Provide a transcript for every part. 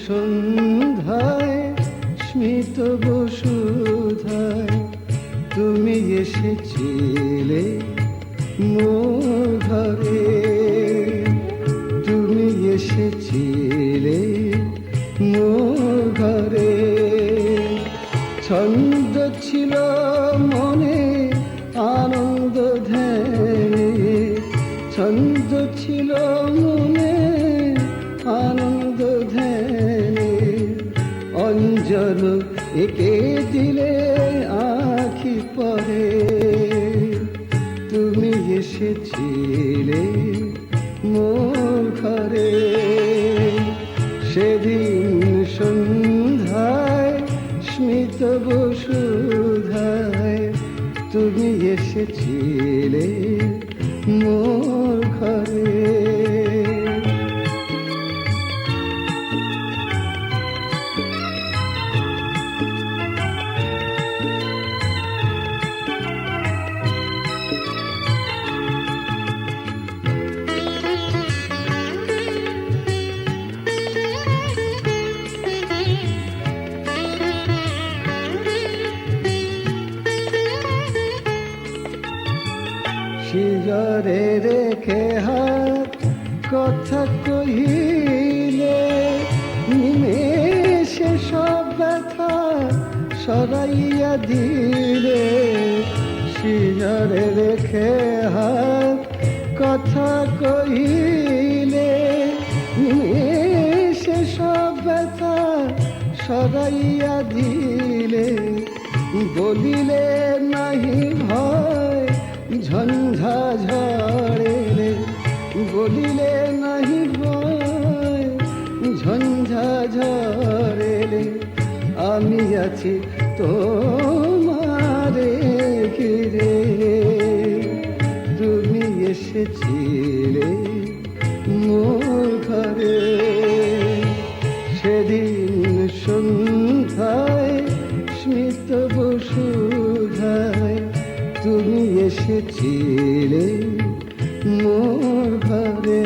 সন্ধ্যায় স্মিত বসুধায় তুমি এসেছিলে মোর ঘরে, তুমি এসেছিলে মোর ঘরে। ছন্দ ছিল মনে আনন্দ ধ্যানে, ছন্দ ছিল মনে আনন্দ ধ্যানে। অঞ্জল একে দিলে আঁখি পরে, তুমি এসেছিলে মোর ঘরে। সেদিন সন্ধ্যায় স্মিত বসুধায় তুমি এসেছিলে মোর ঘরে। শিয়রে রেখে হাত কথা কহিলে, নিমেষে সব ব্যথা সরাইয়া দিলে। শিয়রে রেখে হাত কথা কহিলে, নিমেষে সব ব্যথা সরাইয়া দিলে। বলিলে নাহি ভয় ঝঞ্ঝা ঝড়েলে, বলিলে নাহি ভয় ঝঞ্ঝা ঝড়েলে। আমি আছি তোমারে ঘিরে, তুমি এসেছিলে মোর ঘরে। সেদিন সন্ধ্যায় স্মিত বসুধায় তুমি এসেছিলে মোর ঘরে।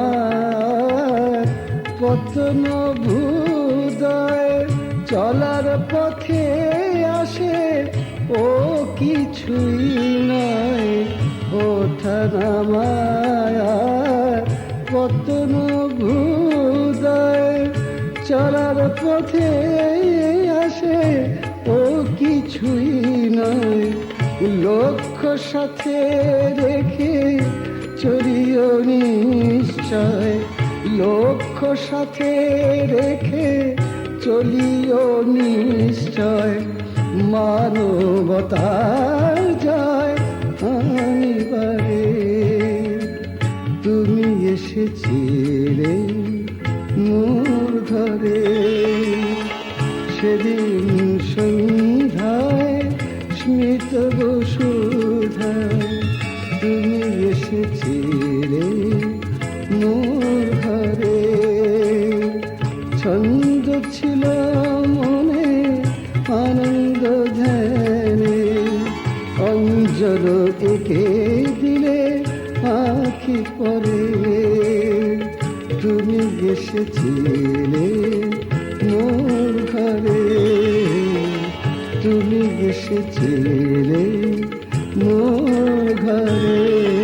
ওঠানামার পতন ভুদয় চলার পথে আসে, ও কিছুই নয়। ওঠানামার পতন ভুদয় চলার পথে আসে, ও কিছুই নয়। লক্ষ্য সাথে রেখে চলিও নিশ্চয়, লক্ষ্য সাথে রেখে চলিও নিশ্চয়। মানবতার জয় আনিবারে, তুমি এসেছিলে মোর ঘরে। সেদিন সন্ধ্যায় স্মিত বসুধায় তুমি এসেছিলে মোর ঘরে। ছন্দ ছিল মনে আনন্দ ধ্যানে, অঞ্জল একে দিলে আঁখি পরে। তুমি এসেছিলে মোর ঘরে, তুমি এসেছিলে মোর ঘরে।